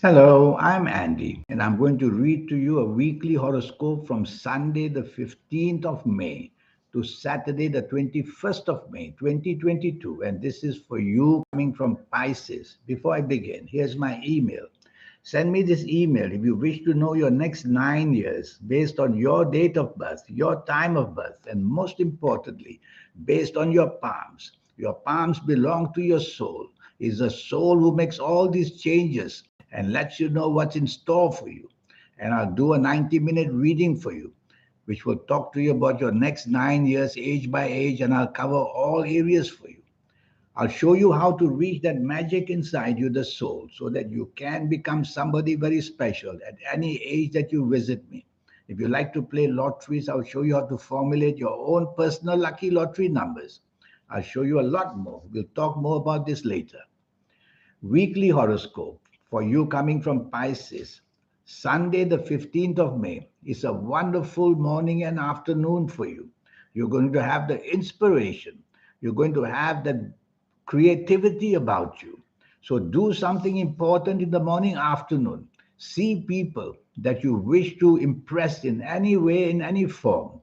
Hello, I'm Andy, and I'm going to read to you a weekly horoscope from Sunday, the 15th of May to Saturday, the 21st of May, 2022. And this is for you coming from Pisces. Before I begin, here's my email. Send me this email if you wish to know your next 9 years based on your date of birth, your time of birth, and most importantly, based on your palms. Your palms belong to your soul. It's the soul who makes all these changes and lets you know what's in store for you. And I'll do a 90-minute reading for you, which will talk to you about your next 9 years, age by age, and I'll cover all areas for you. I'll show you how to reach that magic inside you, the soul, so that you can become somebody very special at any age that you visit me. If you like to play lotteries, I'll show you how to formulate your own personal lucky lottery numbers. I'll show you a lot more. We'll talk more about this later. Weekly horoscope for you coming from Pisces. Sunday, the 15th of May, is a wonderful morning and afternoon for you. You're going to have the inspiration, you're going to have the creativity about you. So, do something important in the morning, afternoon. See people that you wish to impress in any way, in any form,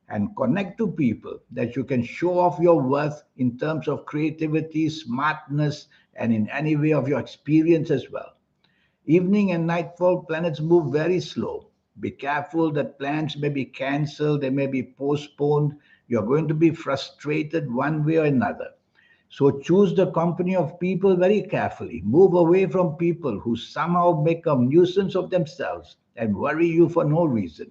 and connect to people that you can show off your worth in terms of creativity, smartness, and in any way of your experience as well. Evening and nightfall planets move very slow. Be careful that plans may be cancelled, they may be postponed. You're going to be frustrated one way or another. So choose the company of people very carefully. Move away from people who somehow make a nuisance of themselves and worry you for no reason.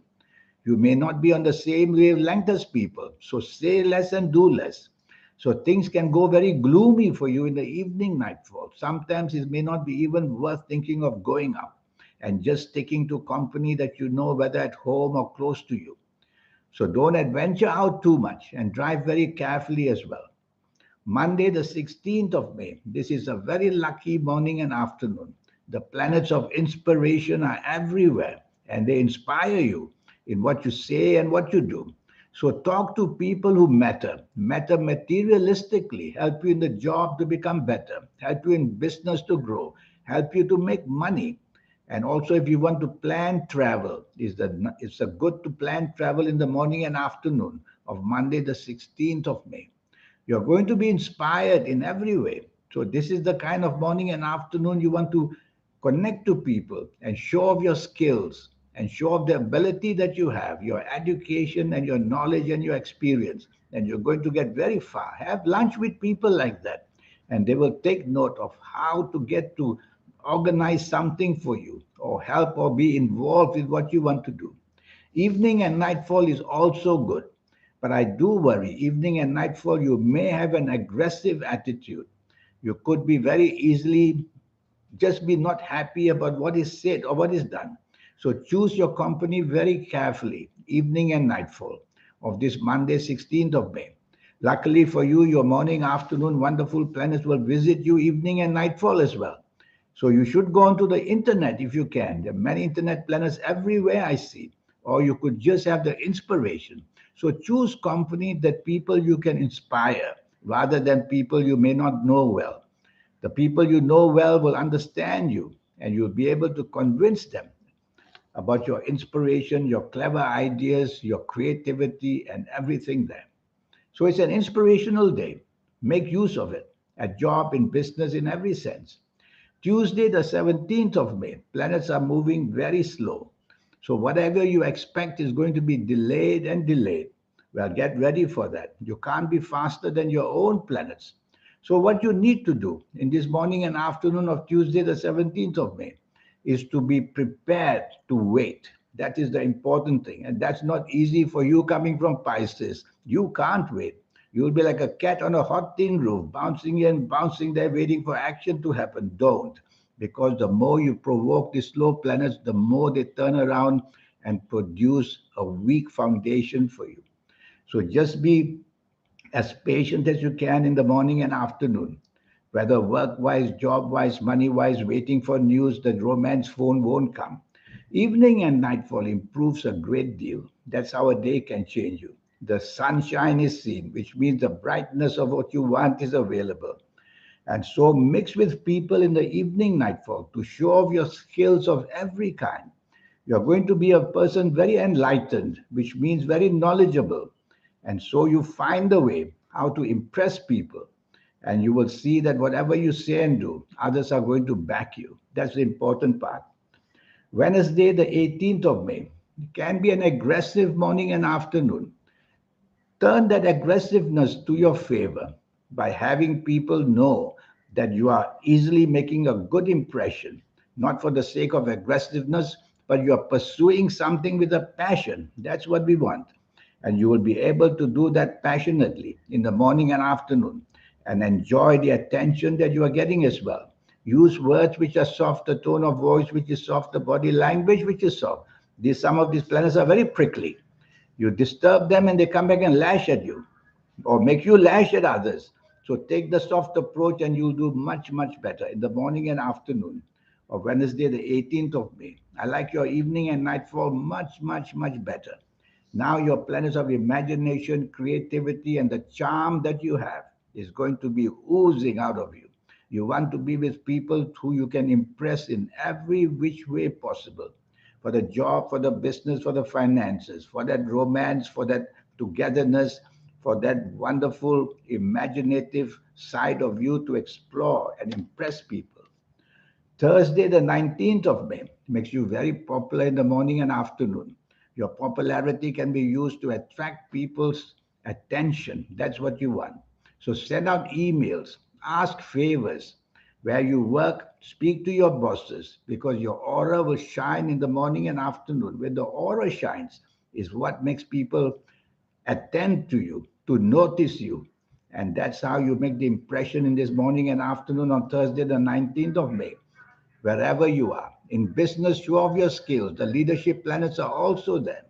You may not be on the same wavelength as people, so say less and do less. So things can go very gloomy for you in the evening nightfall. Sometimes it may not be even worth thinking of going out and just sticking to company that you know, whether at home or close to you. So don't adventure out too much and drive very carefully as well. Monday, the 16th of May. This is a very lucky morning and afternoon. The planets of inspiration are everywhere and they inspire you in what you say and what you do. So talk to people who matter materialistically, help you in the job to become better, help you in business to grow, help you to make money. And also, if you want to plan travel, it's a good to plan travel in the morning and afternoon of Monday, the 16th of May. You're going to be inspired in every way. So, this is the kind of morning and afternoon you want to connect to people and show off your skills and show off the ability that you have, your education and your knowledge and your experience. And you're going to get very far. Have lunch with people like that, and they will take note of how to get to organize something for you or help or be involved with what you want to do. Evening and nightfall is also good. But I do worry, evening and nightfall, you may have an aggressive attitude. You could be very easily just be not happy about what is said or what is done. So choose your company very carefully, evening and nightfall of this Monday, 16th of May. Luckily for you, your morning, afternoon, wonderful planets will visit you evening and nightfall as well. So you should go onto the internet if you can. There are many internet planners everywhere I see. Or you could just have the inspiration. So choose company that people you can inspire rather than people you may not know well. The people you know well will understand you and you'll be able to convince them about your inspiration, your clever ideas, your creativity, and everything there. So it's an inspirational day. Make use of it at job, in business, in every sense. Tuesday, the 17th of May, planets are moving very slow. So whatever you expect is going to be delayed and delayed. Well, get ready for that. You can't be faster than your own planets. So what you need to do in this morning and afternoon of Tuesday, the 17th of May, is to be prepared to wait. That is the important thing. And that's not easy for you coming from Pisces. You can't wait. You'll be like a cat on a hot tin roof, bouncing here and bouncing there, waiting for action to happen. Don't. Because the more you provoke the slow planets, the more they turn around and produce a weak foundation for you. So just be as patient as you can in the morning and afternoon, whether work wise, job wise, money wise, waiting for news, the romance phone won't come. Evening and nightfall improves a great deal. That's how a day can change you. The sunshine is seen, which means the brightness of what you want is available. And so mix with people in the evening nightfall to show off your skills of every kind. You're going to be a person very enlightened, which means very knowledgeable. And so you find the way how to impress people. And you will see that whatever you say and do, others are going to back you. That's the important part. Wednesday, the 18th of May, can be an aggressive morning and afternoon. Turn that aggressiveness to your favor by having people know that you are easily making a good impression, not for the sake of aggressiveness, but you are pursuing something with a passion. That's what we want. And you will be able to do that passionately in the morning and afternoon and enjoy the attention that you are getting as well. Use words which are soft, the tone of voice which is soft, the body language which is soft. Some of these planets are very prickly. You disturb them and they come back and lash at you or make you lash at others. So take the soft approach and you'll do much, much better in the morning and afternoon of Wednesday, the 18th of May. I like your evening and nightfall much, much, much better. Now your planets of imagination, creativity, and the charm that you have is going to be oozing out of you. You want to be with people who you can impress in every which way possible for the job, for the business, for the finances, for that romance, for that togetherness, for that wonderful imaginative side of you to explore and impress people. Thursday, the 19th of May, makes you very popular in the morning and afternoon. Your popularity can be used to attract people's attention. That's what you want. So send out emails, ask favors. Where you work, speak to your bosses because your aura will shine in the morning and afternoon. When the aura shines, is what makes people attend to you, to notice you. And that's how you make the impression in this morning and afternoon on Thursday, the 19th of May wherever you are. In business, show off your skills. The leadership planets are also there.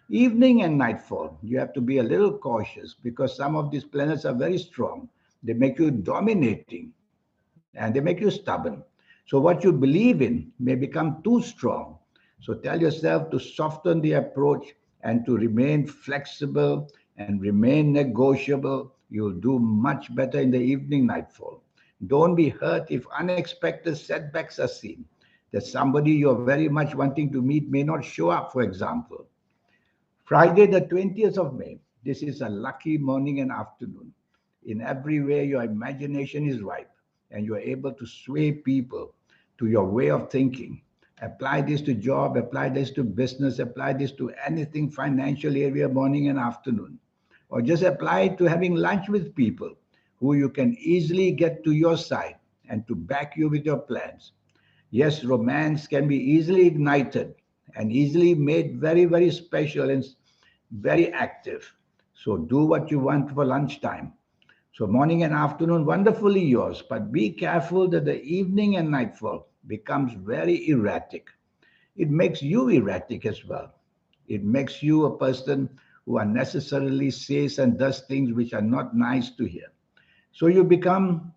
Evening and nightfall, you have to be a little cautious because some of these planets are very strong. They make you dominating and they make you stubborn. So what you believe in may become too strong. So tell yourself to soften the approach and to remain flexible and remain negotiable. You'll do much better in the evening nightfall. Don't be hurt if unexpected setbacks are seen. That somebody you're very much wanting to meet may not show up, for example. Friday, the 20th of May. This is a lucky morning and afternoon. In every way, your imagination is ripe and you're able to sway people to your way of thinking. Apply this to job, apply this to business, apply this to anything financial area, morning and afternoon. Or just apply it to having lunch with people who you can easily get to your side and to back you with your plans. Yes, romance can be easily ignited and easily made very, very special and very active. So do what you want for lunchtime. So morning and afternoon, wonderfully yours, but be careful that the evening and nightfall becomes very erratic. It makes you erratic as well. It makes you a person who unnecessarily says and does things which are not nice to hear. So you become,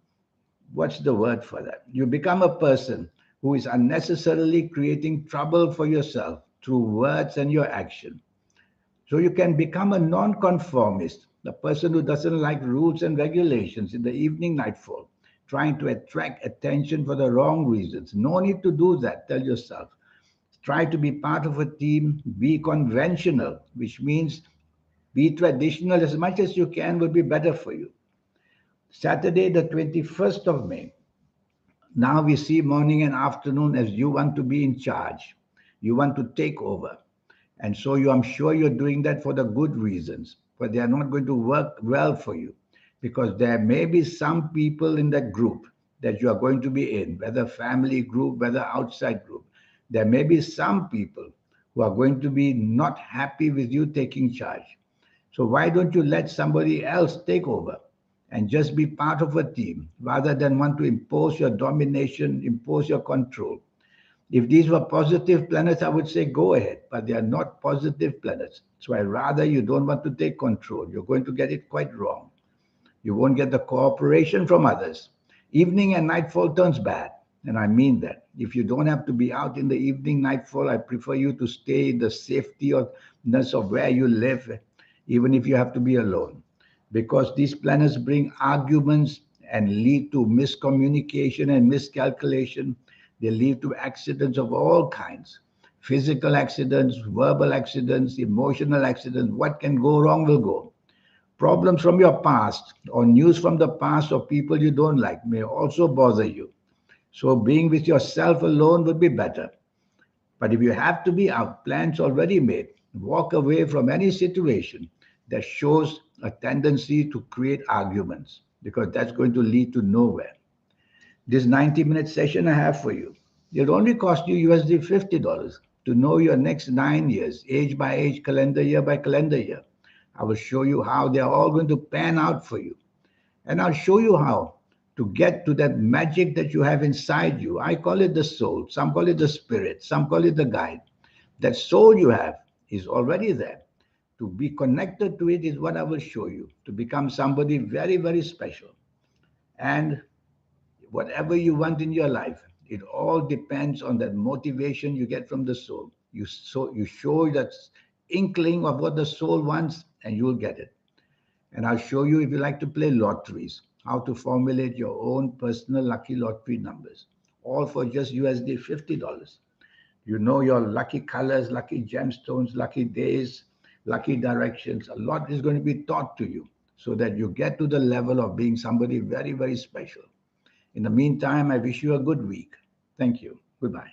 what's the word for that? You become a person who is unnecessarily creating trouble for yourself through words and your action. So you can become a non-conformist, the person who doesn't like rules and regulations in the evening nightfall, trying to attract attention for the wrong reasons. No need to do that, tell yourself. Try to be part of a team, be conventional, which means be traditional as much as you can will be better for you. Saturday, the 21st of May. Now we see morning and afternoon as you want to be in charge. You want to take over. And so I'm sure you're doing that for the good reasons, but they are not going to work well for you because there may be some people in that group that you are going to be in, whether family group, whether outside group. There may be some people who are going to be not happy with you taking charge. So why don't you let somebody else take over and just be part of a team rather than want to impose your domination, impose your control? If these were positive planets, I would say go ahead, but they are not positive planets. So I rather you don't want to take control. You're going to get it quite wrong. You won't get the cooperation from others. Evening and nightfall turns bad, and I mean that. If you don't have to be out in the evening, nightfall, I prefer you to stay in the safety of where you live, even if you have to be alone. Because these planets bring arguments and lead to miscommunication and miscalculation. They lead to accidents of all kinds: physical accidents, verbal accidents, emotional accidents. What can go wrong will go. Problems from your past or news from the past or people you don't like may also bother you. So being with yourself alone would be better. But if you have to be out, plans already made, walk away from any situation that shows a tendency to create arguments, because that's going to lead to nowhere. This 90-minute session I have for you, it'll only cost you USD $50 to know your next 9 years, age by age, calendar year by calendar year. I will show you how they're all going to pan out for you. And I'll show you how to get to that magic that you have inside you. I call it the soul. Some call it the spirit. Some call it the guide. That soul you have is already there. To be connected to it is what I will show you. To become somebody very, very special. And whatever you want in your life, it all depends on that motivation you get from the soul. You show that inkling of what the soul wants, and you'll get it. And I'll show you, if you like to play lotteries, how to formulate your own personal lucky lottery numbers, all for just USD $50. You know your lucky colors, lucky gemstones, lucky days, lucky directions. A lot is going to be taught to you so that you get to the level of being somebody very, very special. In the meantime, I wish you a good week. Thank you. Goodbye.